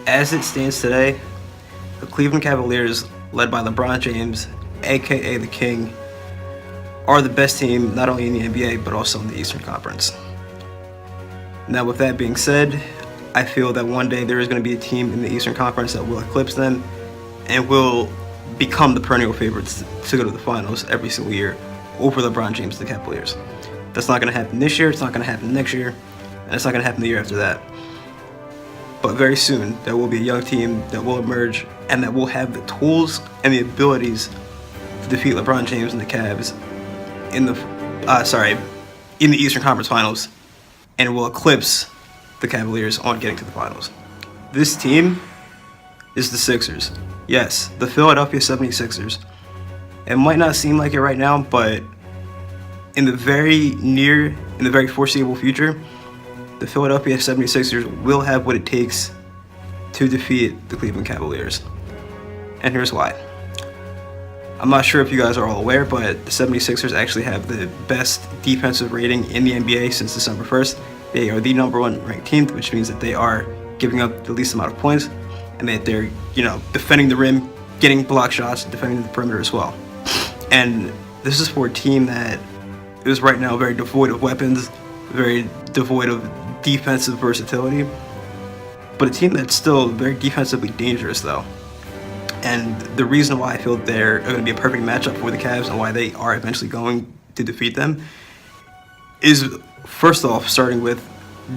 As it stands today, the Cleveland Cavaliers, led by LeBron James, aka the King, are the best team not only in the NBA but also in the Eastern Conference. Now, with that being said, I feel that one day there is going to be a team in the Eastern Conference that will eclipse them and will become the perennial favorites to go to the finals every single year over LeBron James and the Cavaliers. That's not going to happen this year, it's not going to happen next year, and it's not going to happen the year after that. But very soon, there will be a young team that will emerge and that will have the tools and the abilities to defeat LeBron James and the Cavs in the Eastern Conference Finals, and will eclipse the Cavaliers on getting to the finals. This team is the Sixers. Yes, the Philadelphia 76ers. It might not seem like it right now, but in the very foreseeable future, the Philadelphia 76ers will have what it takes to defeat the Cleveland Cavaliers. And here's why. I'm not sure if you guys are all aware, but the 76ers actually have the best defensive rating in the NBA since December 1st. They are the number one ranked team, which means that they are giving up the least amount of points, and that they're, defending the rim, getting block shots, defending the perimeter as well. And this is for a team that is right now very devoid of weapons, very devoid of defensive versatility, but a team that's still very defensively dangerous though. And the reason why I feel they're going to be a perfect matchup for the Cavs and why they are eventually going to defeat them is, first off, starting with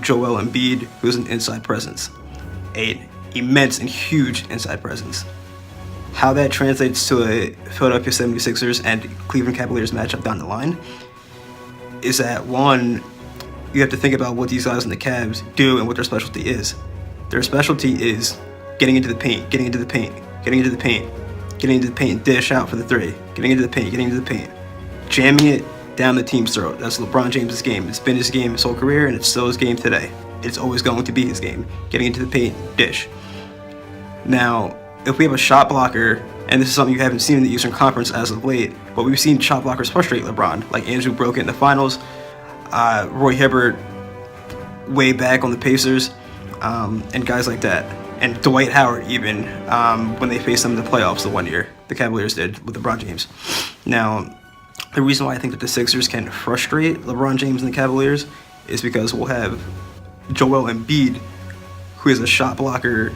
Joel Embiid, who's an inside presence, an immense and huge inside presence. How that translates to a Philadelphia 76ers and Cleveland Cavaliers matchup down the line is that, one, you have to think about what these guys in the Cavs do and what their specialty is. Their specialty is getting into the paint, dish out for the three, getting into the paint, jamming it down the team's throat. That's LeBron James' game. It's been his game his whole career, and it's still his game today. It's always going to be his game, getting into the paint, dish. Now, if we have a shot blocker, and this is something you haven't seen in the Eastern Conference as of late, but we've seen shot blockers frustrate LeBron, like Andrew Broken in the finals, Roy Hibbert way back on the Pacers, and guys like that. And Dwight Howard even, when they faced them in the playoffs the one year, the Cavaliers did with LeBron James. Now, the reason why I think that the Sixers can frustrate LeBron James and the Cavaliers is because we'll have Joel Embiid, who is a shot blocker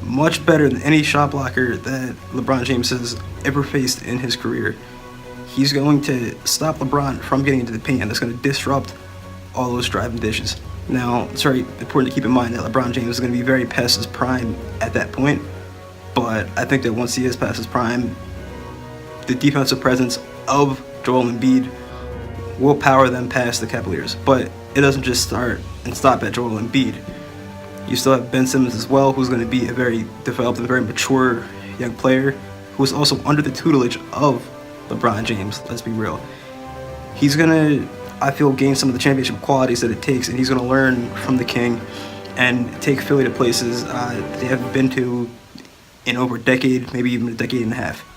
much better than any shot blocker that LeBron James has ever faced in his career. He's going to stop LeBron from getting into the paint, and that's going to disrupt all those driving dishes. Now, it's very important to keep in mind that LeBron James is going to be very past his prime at that point, but I think that once he is past his prime, the defensive presence of Joel Embiid will power them past the Cavaliers. But it doesn't just start and stop at Joel Embiid. You still have Ben Simmons as well, who's going to be a very developed and very mature young player who is also under the tutelage of LeBron James, let's be real. He's going to, I feel, gain some of the championship qualities that it takes, and he's going to learn from the King and take Philly to places they haven't been to in over a decade, maybe even a decade and a half.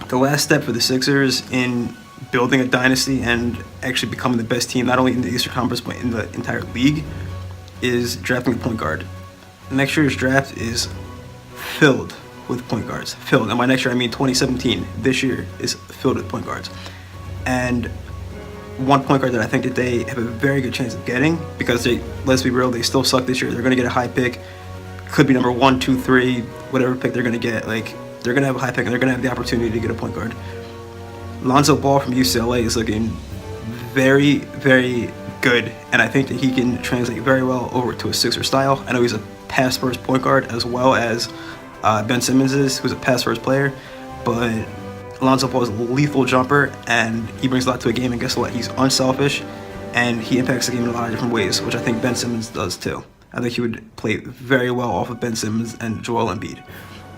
The last step for the Sixers in building a dynasty and actually becoming the best team, not only in the Eastern Conference but in the entire league, is drafting a point guard. Next year's draft is filled with point guards. Filled. And by next year, I mean 2017. This year is filled with point guards. And one point guard that I think that they have a very good chance of getting, because let's be real, they still suck this year. They're going to get a high pick. Could be number 1, 2, 3, whatever pick they're going to get. They're going to have a high pick, and they're going to have the opportunity to get a point guard. Lonzo Ball from UCLA is looking very, very good, and I think that he can translate very well over to a Sixer style. I know he's a pass-first point guard as well as Ben Simmons is, who's a pass-first player, but Lonzo Ball is a lethal jumper, and he brings a lot to a game, and guess what? He's unselfish, and he impacts the game in a lot of different ways, which I think Ben Simmons does too. I think he would play very well off of Ben Simmons and Joel Embiid.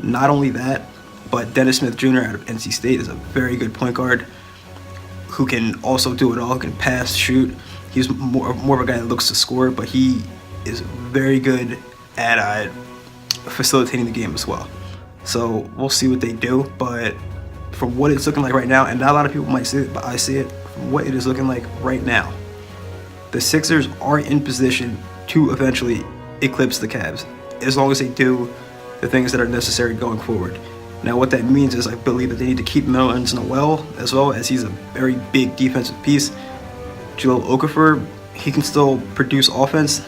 Not only that, but Dennis Smith Jr. out of NC State is a very good point guard who can also do it all, who can pass, shoot. He's more of a guy that looks to score, but he is very good at facilitating the game as well. So we'll see what they do, but from what it's looking like right now, and not a lot of people might see it, but I see it, from what it is looking like right now, the Sixers are in position to eventually eclipse the Cavs. as long as they do the things that are necessary going forward. Now, what that means is I believe that they need to keep Nerlens Noel as well, as he's a very big defensive piece. Jahlil Okafor, he can still produce offense.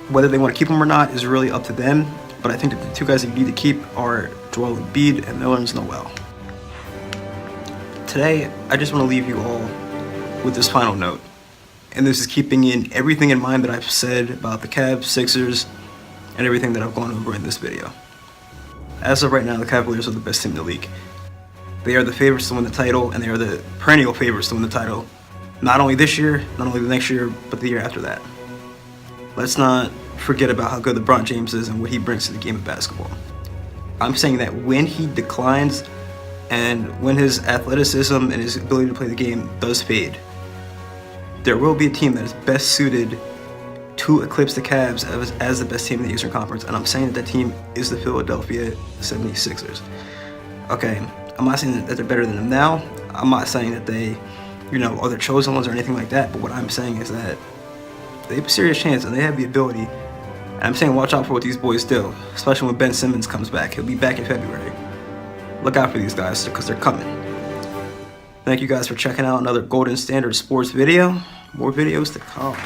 Whether they want to keep him or not is really up to them, but I think that the two guys that you need to keep are Joel Embiid and Nerlens Noel. Today, I just want to leave you all with this final note, and this is keeping in everything in mind that I've said about the Cavs, Sixers, and everything that I've gone over in this video. As of right now, the Cavaliers are the best team in the league. They are the favorites to win the title, and they are the perennial favorites to win the title. Not only this year, not only the next year, but the year after that. Let's not forget about how good LeBron James is and what he brings to the game of basketball. I'm saying that when he declines and when his athleticism and his ability to play the game does fade, there will be a team that is best suited to eclipse the Cavs as the best team in the Eastern Conference, and I'm saying that team is the Philadelphia 76ers. Okay, I'm not saying that they're better than them now. I'm not saying that they, are the chosen ones or anything like that, but what I'm saying is that they have a serious chance and they have the ability. And I'm saying watch out for what these boys do, especially when Ben Simmons comes back. He'll be back in February. Look out for these guys because they're coming. Thank you guys for checking out another Golden Standard Sports video. More videos to come.